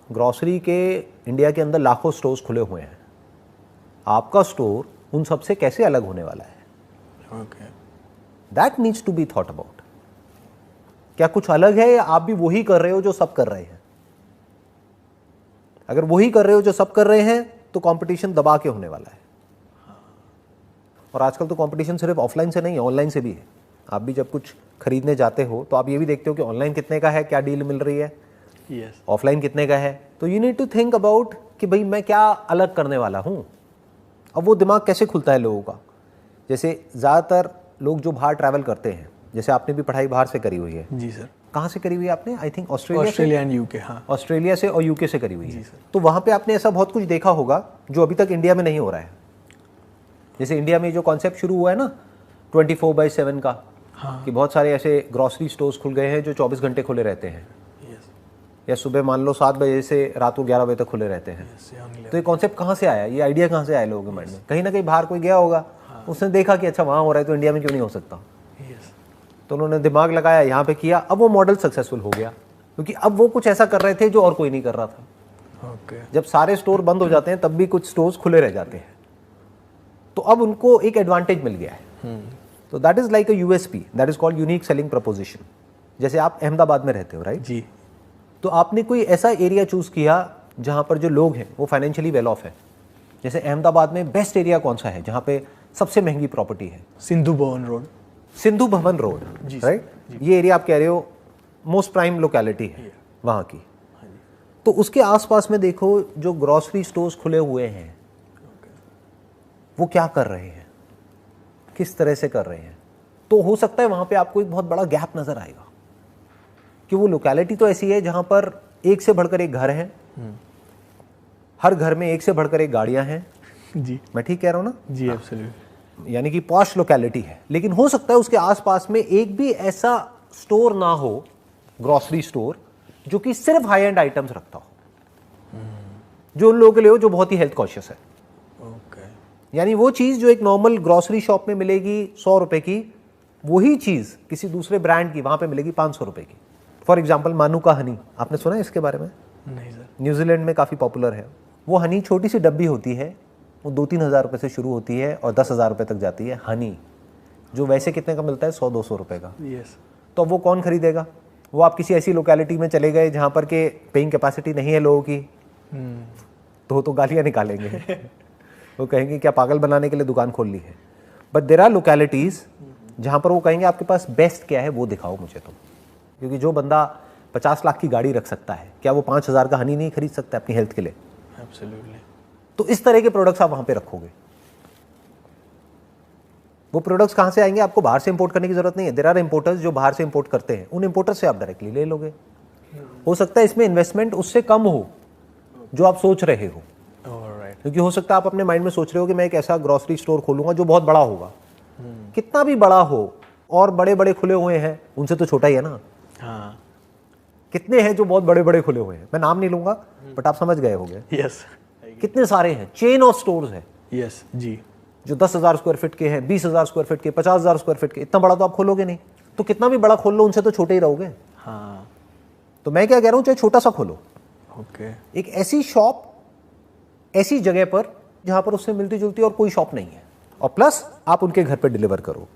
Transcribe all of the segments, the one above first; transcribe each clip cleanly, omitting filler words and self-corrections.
Grocery के India के अंदर लाखों स्टोर्स खुले हुए हैं, आपका स्टोर उन सब से कैसे अलग होने वाला है? That needs to be thought about. क्या कुछ अलग है या आप भी वही कर रहे हो जो सब कर रहे हैं? अगर वही कर रहे हो जो सब कर रहे हैं तो कंपटीशन दबा के होने वाला है। और आजकल तो कंपटीशन सिर्फ ऑफलाइन से नहीं है, ऑनलाइन से भी है। आप भी जब कुछ खरीदने जाते हो तो आप ये भी देखते हो कि ऑनलाइन कितने का है, क्या डील मिल रही है, ऑफलाइन कितने का है। तो you need to think about कि भाई मैं क्या अलग करने वाला हूँ। अब वो दिमाग कैसे खुलता है लोगों का? जैसे ज़्यादातर लोग जो बाहर ट्रैवल करते हैं, जैसे आपने भी पढ़ाई बाहर से करी हुई है। जी सर। कहाँ से करी हुई है आपने? I think Australia and UK. हाँ, ऑस्ट्रेलिया से और यूके से करी हुई है। तो वहाँ पे आपने ऐसा बहुत कुछ देखा होगा जो अभी तक इंडिया में नहीं हो रहा है। जैसे इंडिया में जो कॉन्सेप्ट शुरू हुआ है ना 24/7 का, हाँ, कि बहुत सारे ऐसे ग्रॉसरी स्टोर्स खुल गए हैं जो 24 घंटे खुले रहते हैं, या सुबह मान लो 7 बजे से रात को 11 बजे तक खुले रहते हैं। तो ये कॉन्सेप्ट कहाँ से आया, ये आइडिया कहाँ से आया लोगों के माइंड में? कहीं ना कहीं बाहर कोई गया होगा, उसने देखा कि अच्छा वहाँ हो रहा है तो इंडिया में क्यों नहीं हो सकता। तो उन्होंने दिमाग लगाया, यहाँ पे किया, अब वो मॉडल सक्सेसफुल हो गया, क्योंकि अब वो कुछ ऐसा कर रहे थे जो और कोई नहीं कर रहा था। जब सारे स्टोर बंद हो जाते हैं तब भी कुछ स्टोर्स खुले रह जाते हैं, तो अब उनको एक एडवांटेज मिल गया है। तो that is like a USP, that is called unique selling preposition. जैसे आप अहमदाबाद में रहते हो, राइट जी, तो आपने कोई ऐसा एरिया चूज किया जहां पर जो लोग हैं वो फाइनेंशियली वेल ऑफ है। जैसे अहमदाबाद में बेस्ट एरिया कौन सा है जहां पे सबसे महंगी प्रॉपर्टी है? Sindhu Bhavan road. Sindhu Bhavan road, right? ये एरिया आप कह रहे हो मोस्ट प्राइम लोकेलिटी है वहां की। तो उसके आसपास में देखो जो ग्रॉसरी स्टोर्स खुले हुए हैं वो क्या कर रहे हैं, किस तरह से कर रहे हैं। तो हो सकता है वहां पे आपको एक बहुत बड़ा गैप नजर आएगा कि वो लोकेलिटी तो ऐसी है जहां पर एक से बढ़कर एक घर है, हर घर में एक से बढ़कर एक गाड़ियां हैं। जी, मैं ठीक कह रहा हूं ना? जी, एब्सोल्युटली। यानी कि पॉश लोकेलिटी है, लेकिन हो सकता है उसके आसपास में एक भी ऐसा स्टोर ना हो, ग्रॉसरी स्टोर, जो कि सिर्फ हाई एंड आइटम्स रखता हो, जो उन लोगों के लिए हो जो बहुत ही हेल्थ कॉन्शियस है। यानी वो चीज जो एक नॉर्मल ग्रॉसरी शॉप में मिलेगी 100 रुपए की, वही चीज किसी दूसरे ब्रांड की वहां पे मिलेगी 500 रुपए की। फॉर एग्जाम्पल मानू का हनी, आपने सुना है इसके बारे में? नहीं सर। न्यूजीलैंड में काफी पॉपुलर है। वो हनी छोटी सी डब्बी होती है, वो 2-3 हज़ार रुपए से शुरू होती है और 10,000 रुपए तक जाती है हनी, जो वैसे कितने का मिलता है? 100-200 रुपए का। तो वो कौन खरीदेगा? वो आप किसी ऐसी लोकेलिटी में चले गए जहां पर के पेइंग कैपेसिटी नहीं है लोगों की, तो गालियां निकालेंगे। वो कहेंगे क्या पागल बनाने के लिए दुकान खोल ली है। बट देयर आर लोकेलिटीज जहां पर वो कहेंगे आपके पास बेस्ट क्या है वो दिखाओ मुझे तुम। क्योंकि जो बंदा 50 लाख की गाड़ी रख सकता है, क्या वो 5,000 का हनी नहीं खरीद सकता अपनी हेल्थ के लिए? एब्सोल्युटली। तो इस तरह के प्रोडक्ट्स आप वहां पे रखोगे। वो प्रोडक्ट्स कहां से आएंगे? आपको बाहर से इंपोर्ट करने की जरूरत नहीं है। देयर आर इंपोर्टर्स जो बाहर से इंपोर्ट करते हैं, उन इंपोर्टर्स से आप डायरेक्टली ले लोगे। हो सकता है इसमें इन्वेस्टमेंट उससे कम हो जो आप सोच रहे हो, क्योंकि हो सकता है आप अपने माइंड में सोच रहे हो कि मैं एक ऐसा ग्रॉसरी स्टोर खोलूंगा जो बहुत बड़ा होगा। कितना भी बड़ा हो, और बड़े बड़े खुले हुए हैं, उनसे तो छोटा ही है ना। हाँ, कितने हैं जो बहुत बड़े बड़े खुले हुए हैं, मैं नाम नहीं लूंगा बट आप समझ गए होंगे। यस, कितने सारे हैं, चेन ऑफ स्टोर्स है। यस जी, जो 10,000 स्क्वायर फीट के हैं, 20,000 स्क्वायर फीट के, 50,000 स्क्वायर फीट के। इतना बड़ा तो आप खोलोगे नहीं, तो कितना भी बड़ा खोल लो उनसे तो छोटे ही रहोगे। हाँ, तो मैं क्या कह रहा हूं, चाहे छोटा सा खोलो, ओके, एक ऐसी शॉप ऐसी जगह पर जहां पर उससे मिलती जुलती और कोई शॉप नहीं है, और प्लस आप उनके घर पे डिलीवर करो।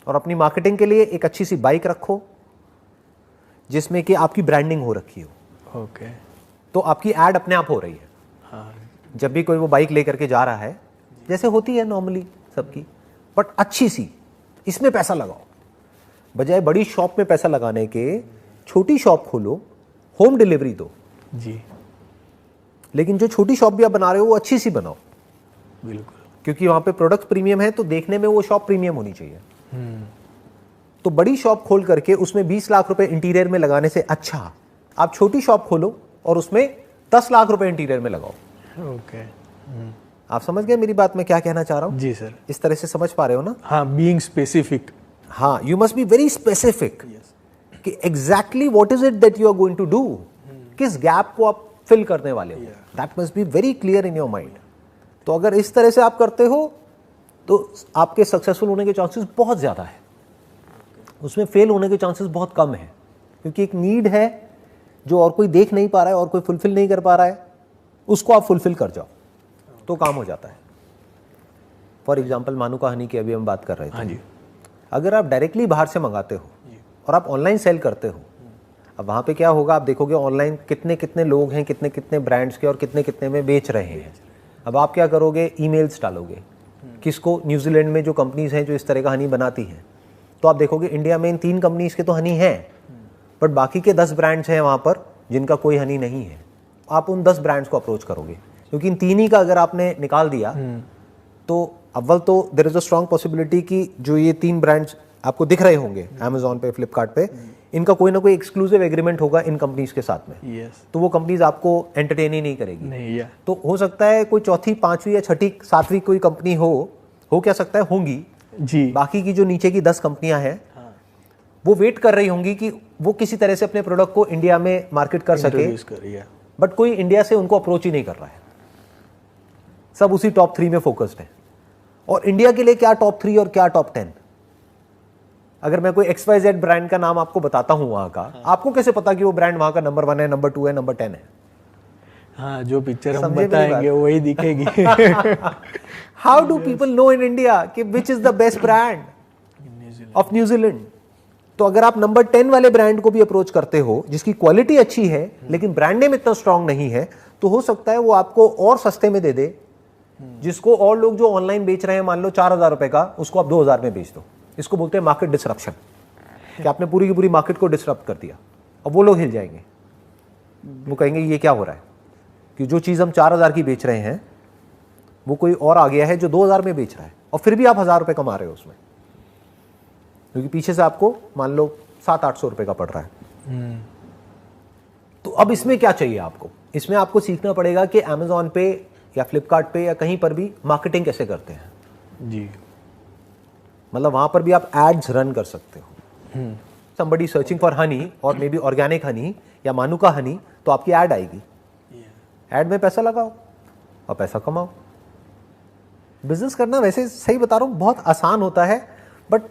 और अपनी मार्केटिंग के लिए एक अच्छी सी बाइक रखो जिसमें कि आपकी ब्रांडिंग हो रखी हो। ओके, तो आपकी एड अपने आप हो रही है। हाँ, जब भी कोई वो बाइक लेकर के जा रहा है, जैसे होती है नॉर्मली सबकी, बट अच्छी सी, इसमें पैसा लगाओ। बजाय बड़ी शॉप में पैसा लगाने के छोटी शॉप खोलो, होम डिलीवरी दो जी, लेकिन जो छोटी शॉप भी आप बना रहे हो वो अच्छी सी बनाओ, बिल्कुल, क्योंकि वहां पे प्रोडक्ट प्रीमियम है तो देखने में वो शॉप प्रीमियम होनी चाहिए। तो बड़ी शॉप खोल करके उसमें 20 लाख रुपए इंटीरियर में लगाने से अच्छा आप छोटी शॉप खोलो और उसमें 10 लाख रुपए इंटीरियर में लगाओ। ओके, आप समझ गए मेरी बात, मैं क्या कहना चाह रहा हूं? जी सर, इस तरह से समझ पा रहे हो ना? हाँ, बीइंग स्पेसिफिक। हाँ, you must be very specific कि exactly what is it that you are going to do, किस गैप को आप फिल करने वाले हो। That must be very clear in your mind. तो अगर इस तरह से आप करते हो तो आपके सक्सेसफुल होने के चांसेस बहुत ज्यादा है, उसमें फेल होने के चांसेस बहुत कम है, क्योंकि एक नीड है जो और कोई देख नहीं पा रहा है और कोई फुलफिल नहीं कर पा रहा है, उसको आप फुलफिल कर जाओ तो काम हो जाता है। फॉर एग्जाम्पल मानुका हनी की अभी हम बात कर रहे थे। हाँ जी। अगर आप डायरेक्टली बाहर से मंगाते हो और आप ऑनलाइन सेल करते हो, अब वहाँ पे क्या होगा, आप देखोगे ऑनलाइन कितने कितने लोग हैं, कितने कितने ब्रांड्स के और कितने कितने में बेच रहे हैं। अब आप क्या करोगे, ईमेल्स डालोगे किसको, न्यूजीलैंड में जो कंपनीज़ हैं जो इस तरह का हनी बनाती हैं, तो आप देखोगे इंडिया में इन 3 कंपनीज़ के तो हनी हैं, बट बाकी के 10 ब्रांड्स हैं वहाँ पर जिनका कोई हनी नहीं है। आप उन 10 ब्रांड्स को अप्रोच करोगे, क्योंकि इन 3 ही का अगर आपने निकाल दिया तो अव्वल तो there is a strong possibility कि जो ये 3 ब्रांड्स आपको दिख रहे होंगे अमेजोन पे, फ्लिपकार्ट पे, इनका कोई ना कोई एक्सक्लूसिव एग्रीमेंट होगा इन कंपनीज के साथ में। यस। तो वो कंपनीज आपको एंटरटेन ही नहीं करेगी। नहीं, या तो हो सकता है कोई चौथी, पांचवी या छठी, सातवीं कोई कंपनी हो क्या सकता है, होंगी जी। बाकी की जो नीचे की 10 कंपनियां हैं वो वेट कर रही होंगी कि वो किसी तरह से अपने प्रोडक्ट को इंडिया में मार्केट कर सके, बट कोई इंडिया से उनको अप्रोच ही नहीं कर रहा है। सब उसी टॉप 3 में फोकस्ड है। और इंडिया के लिए क्या टॉप 3 और क्या टॉप 10? अगर मैं कोई XYZ ब्रांड का नाम आपको बताता हूं वहां का, आपको कैसे पता कि वो ब्रांड वहां का नंबर 1 है, नंबर 2 है, नंबर 10 है? हाँ, जो पिक्चर हम समझे मेरी बताएंगे वही दिखेगी। How do people know in India कि which is the best brand of New Zealand? तो अगर आप नंबर 10 वाले ब्रांड को भी अप्रोच करते हो जिसकी क्वालिटी अच्छी है लेकिन ब्रांड नेम इतना स्ट्रांग नहीं है, तो हो सकता है वो आपको और सस्ते में दे दे, जिसको और लोग जो ऑनलाइन बेच रहे हैं मान लो 4,000 रुपए का, उसको आप 2,000 में बेच दो। इसको बोलते हैं मार्केट डिसरप्शन, कि आपने पूरी की पूरी मार्केट को डिसरप्ट कर दिया। अब वो लोग हिल जाएंगे, वो कहेंगे ये क्या हो रहा है कि जो चीज़ हम 4,000 की बेच रहे हैं वो कोई और आ गया है जो 2,000 में बेच रहा है, और फिर भी आप 1,000 रुपये कमा रहे हो उसमें, क्योंकि पीछे से आपको मान लो 700-800 रुपये का पड़ रहा है। तो अब इसमें क्या चाहिए आपको? इसमें आपको सीखना पड़ेगा कि अमेजोन पे या फ्लिपकार्ट पे या कहीं पर भी मार्केटिंग कैसे करते हैं जी। मतलब वहां पर भी आप एड्स रन कर सकते हो। समबडी सर्चिंग फॉर हनी और मे बी ऑर्गेनिक हनी या मानुका हनी, तो आपकी ऐड आएगी। ऐड में पैसा लगाओ और पैसा कमाओ। बिजनेस करना वैसे सही बता रहा हूँ बहुत आसान होता है, बट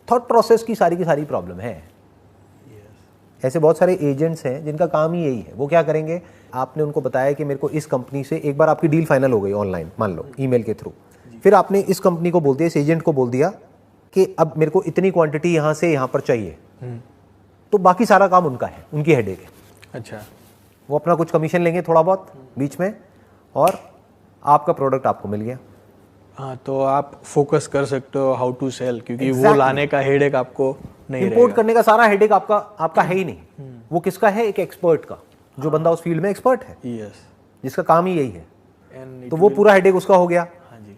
थॉट प्रोसेस की सारी प्रॉब्लम है। ऐसे बहुत सारे एजेंट्स हैं जिनका काम ही यही है। वो क्या करेंगे, आपने उनको बताया कि मेरे को इस कंपनी से, एक बार आपकी डील फाइनल हो गई ऑनलाइन मान लो ईमेल के थ्रू, फिर आपने इस कंपनी को बोल दिया, इस एजेंट को बोल दिया कि अब मेरे को इतनी क्वांटिटी यहाँ से यहाँ पर चाहिए, तो बाकी सारा काम उनका है, उनकी हेडेक है। अच्छा। वो अपना कुछ कमीशन लेंगे थोड़ा बहुत बीच में, और आपका प्रोडक्ट आपको मिल गया। हाँ, तो आप फोकस कर सकते हो हाउ टू सेल, क्योंकि वो लाने का हेडेक आपको नहीं रहेगा। इंपोर्ट करने का सारा हेडेक आपका है ही नहीं। वो किसका है? एक एक्सपर्ट का, जो बंदा उस फील्ड में एक्सपर्ट है, यस, जिसका काम ही यही है। तो वो पूरा हेडेक उसका हो गया।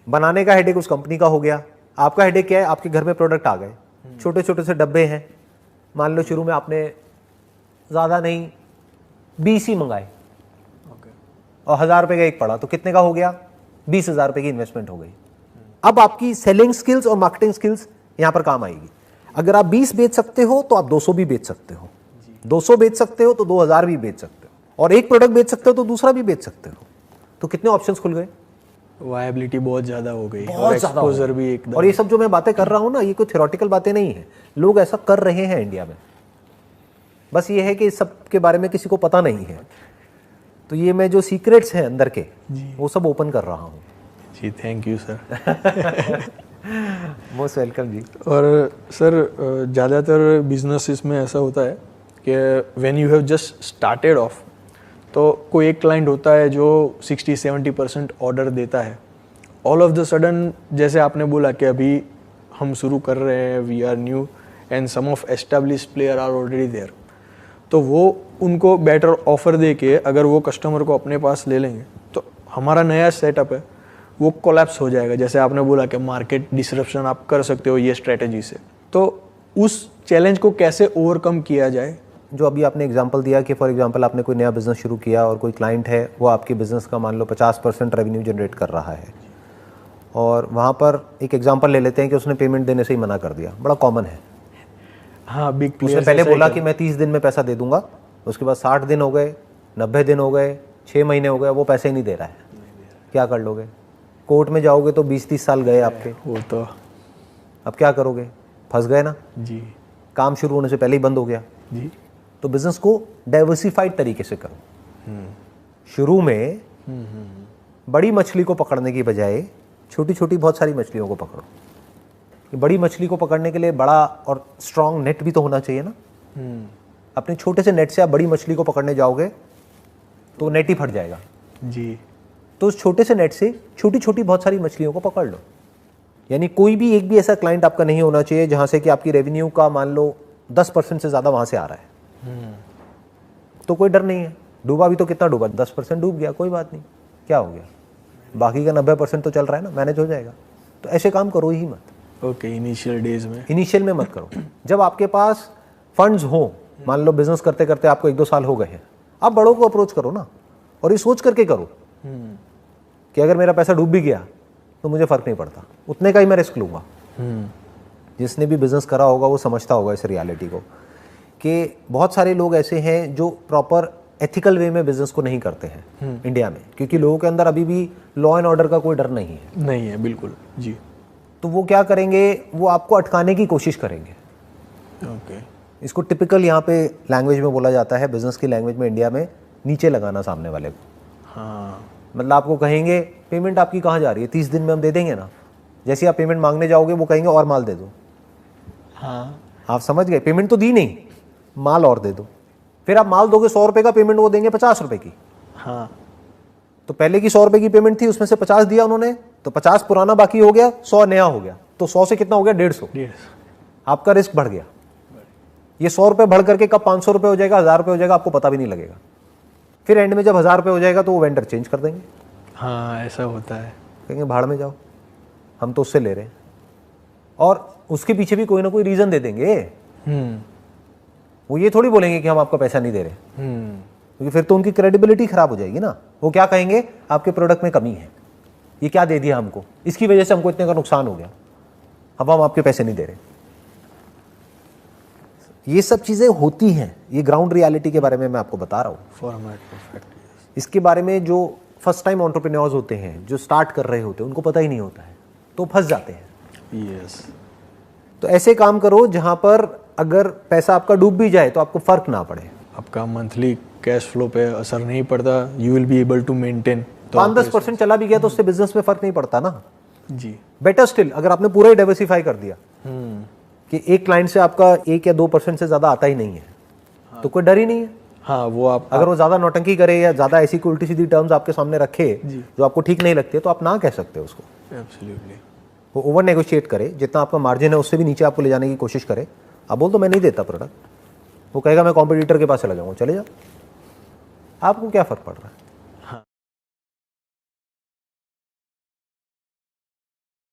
बनाने का हेडेक उस कंपनी का हो गया। आपका हेडेक क्या है? आपके घर में प्रोडक्ट आ गए, छोटे छोटे से डब्बे हैं। मान लो शुरू में आपने ज़्यादा नहीं 20 ही मंगाए और 1,000 रुपये का एक पड़ा, तो कितने का हो गया? 20,000 रुपये की इन्वेस्टमेंट हो गई। अब आपकी सेलिंग स्किल्स और मार्केटिंग स्किल्स यहाँ पर काम आएगी। अगर आप 20 बेच सकते हो तो आप 200 भी बेच सकते हो, 200 बेच सकते हो तो 2,000 भी बेच सकते हो, और एक प्रोडक्ट बेच सकते हो तो दूसरा भी बेच सकते हो। तो कितने ऑप्शंस खुल गए, वायबिलिटी बहुत ज्यादा हो गई, बहुत ज्यादा हो एक्सपोजर भी एकदम। और ये सब जो मैं बातें कर रहा हूँ ना, ये कोई थ्योरेटिकल बातें नहीं है, लोग ऐसा कर रहे हैं इंडिया में। बस ये है कि इस सब के बारे में किसी को पता नहीं है। तो ये मैं जो सीक्रेट्स हैं अंदर के, वो सब ओपन कर रहा हूँ। जी, thank you sir. Most welcome जी। और सर, ज़्यादातर बिजनेसेस में ऐसा होता है कि when you have just started off, तो कोई एक क्लाइंट होता है जो 60-70% ऑर्डर देता है। ऑल ऑफ द सडन, जैसे आपने बोला कि अभी हम शुरू कर रहे हैं, we are new and some of established player are already there, तो वो उनको बेटर ऑफर दे के अगर वो कस्टमर को अपने पास ले लेंगे तो हमारा नया सेटअप है वो कोलैप्स हो जाएगा। जैसे आपने बोला कि मार्केट डिसरप्शन आप कर सकते हो ये स्ट्रेटजी से, तो उस चैलेंज को कैसे ओवरकम किया जाए? जो अभी आपने एग्जांपल दिया कि फॉर एग्जांपल आपने कोई नया बिजनेस शुरू किया और कोई क्लाइंट है, वो आपके बिजनेस का मान लो 50% रेवेन्यू जनरेट कर रहा है, और वहाँ पर एक एग्जांपल ले लेते हैं कि उसने पेमेंट देने से ही मना कर दिया। बड़ा कॉमन है। हाँ, बिग उसने प्लेयर्स पहले बोला कि मैं 30 दिन में पैसा दे दूंगा, उसके बाद 60 दिन हो गए, 90 दिन हो गए, 6 महीने हो गए, वो पैसे ही नहीं दे रहा है। क्या कर लोगे? कोर्ट में जाओगे तो 20-30 साल गए आपके। वो तो अब क्या करोगे? फंस गए ना। जी काम शुरू होने से पहले ही बंद हो गया। जी। तो बिजनेस को डाइवर्सिफाइड तरीके से करो। शुरू में बड़ी मछली को पकड़ने की बजाय छोटी छोटी बहुत सारी मछलियों को पकड़ो। कि बड़ी मछली को पकड़ने के लिए बड़ा और स्ट्रांग नेट भी तो होना चाहिए ना। अपने छोटे से नेट से आप बड़ी मछली को पकड़ने जाओगे तो नेट ही फट जाएगा जी। तो उस छोटे से नेट से छोटी छोटी बहुत सारी मछलियों को पकड़ लो। यानी कोई भी एक भी ऐसा क्लाइंट आपका नहीं होना चाहिए जहां से कि आपकी रेवेन्यू का मान लो 10% से ज़्यादा वहां से आ रहा है। तो कोई डर नहीं है। डूबा भी तो कितना डूबा, 10% डूब गया, कोई बात नहीं, क्या हो गया, बाकी का 90% तो चल रहा है ना, मैनेज हो जाएगा। तो ऐसे काम करो ही मत। ओके, इनिशियल डेज में, इनिशियल में मत करो। जब आपके पास फंड्स हो, मान लो बिजनेस करते करते आपको 1-2 साल हो गए हैं, आप बड़ों को अप्रोच करो ना, और ये सोच करके करो कि अगर मेरा पैसा डूब भी गया तो मुझे फर्क नहीं पड़ता, उतने का ही मैं रिस्क लूंगा। जिसने भी बिजनेस करा होगा वो समझता होगा इस रियलिटी को कि बहुत सारे लोग ऐसे हैं जो प्रॉपर एथिकल वे में बिजनेस को नहीं करते हैं इंडिया में, क्योंकि लोगों के अंदर अभी भी लॉ एंड ऑर्डर का कोई डर नहीं है। नहीं है, बिल्कुल जी। तो वो क्या करेंगे, वो आपको अटकाने की कोशिश करेंगे। ओके, इसको टिपिकल यहाँ पे लैंग्वेज में बोला जाता है, बिजनेस की लैंग्वेज में इंडिया में, नीचे लगाना सामने वाले को। हाँ, मतलब आपको कहेंगे पेमेंट आपकी कहाँ जा रही है, 30 दिन में हम दे देंगे ना। जैसे आप पेमेंट मांगने जाओगे वो कहेंगे और माल दे दो। हाँ, आप समझ गए, पेमेंट तो दी नहीं, माल और दे दो। फिर आप माल दोगे 100 रुपये का, पेमेंट वो देंगे 50 रुपये की। हाँ, तो पहले की 100 रुपये की पेमेंट थी, उसमें से 50 दिया उन्होंने, तो 50 पुराना बाकी हो गया, 100 नया हो गया। तो 100 से कितना हो गया, 150। आपका रिस्क बढ़ गया। ये 100 रुपये बढ़ करके कब 500 रुपये हो जाएगा, 1000 रुपये हो जाएगा, आपको पता भी नहीं लगेगा। फिर एंड में जब 1000 रुपये हो जाएगा तो वो वेंडर चेंज कर देंगे। हाँ, ऐसा होता है। कहेंगे भाड़ में जाओ, हम तो उससे ले रहे हैं। और उसके पीछे भी कोई ना कोई रीज़न दे देंगे। वो ये थोड़ी बोलेंगे कि हम आपका पैसा नहीं दे रहे, क्योंकि फिर तो उनकी क्रेडिबिलिटी खराब हो जाएगी ना। वो क्या कहेंगे, आपके प्रोडक्ट में कमी है, ये क्या दे दिया हमको, इसकी वजह से हमको इतने का नुकसान हो गया, अब हम आपके पैसे नहीं दे रहे। ये सब चीज़ें होती हैं, ये ग्राउंड रियलिटी के बारे में मैं आपको बता रहा हूँ। Format perfect. इसके बारे में जो फर्स्ट टाइम एंटरप्रेन्योर्स होते हैं, जो स्टार्ट कर रहे होते हैं, उनको पता ही नहीं होता है, तो फंस जाते हैं। यस। तो ऐसे काम करो जहां पर अगर पैसा आपका डूब भी जाए तो आपको फर्क ना पड़े। आपका मंथली कैश फ्लो पे असर नहीं पड़ता, you will be able to maintain. 5-10% चला भी गया तो उससे बिजनेस में फर्क नहीं पड़ता ना जी। बेटर स्टिल, अगर आपने पूरा ही डाइवर्सिफाई कर दिया कि एक क्लाइंट से आपका 1 या 2% से ज्यादा आता ही नहीं है, तो कोई डर ही नहीं है। हाँ, वो आप अगर वो ज्यादा नौटंकी करे या ज्यादा ऐसी कोई उल्टी सीधी टर्म्स आपके सामने रखे जो आपको ठीक नहीं लगते, तो आप ना कह सकते हो उसको। एब्सोल्युटली। वो ओवर नेगोशिएट करे, जितना आपका मार्जिन है उससे भी नीचे आपको ले जाने की कोशिश करे। आप बोल दो मैं नहीं देता प्रोडक्ट, वो कहेगा मैं कॉम्पिटिटर के पास चला जाऊंगा, चले जाओ, आपको क्या फर्क पड़ रहा है।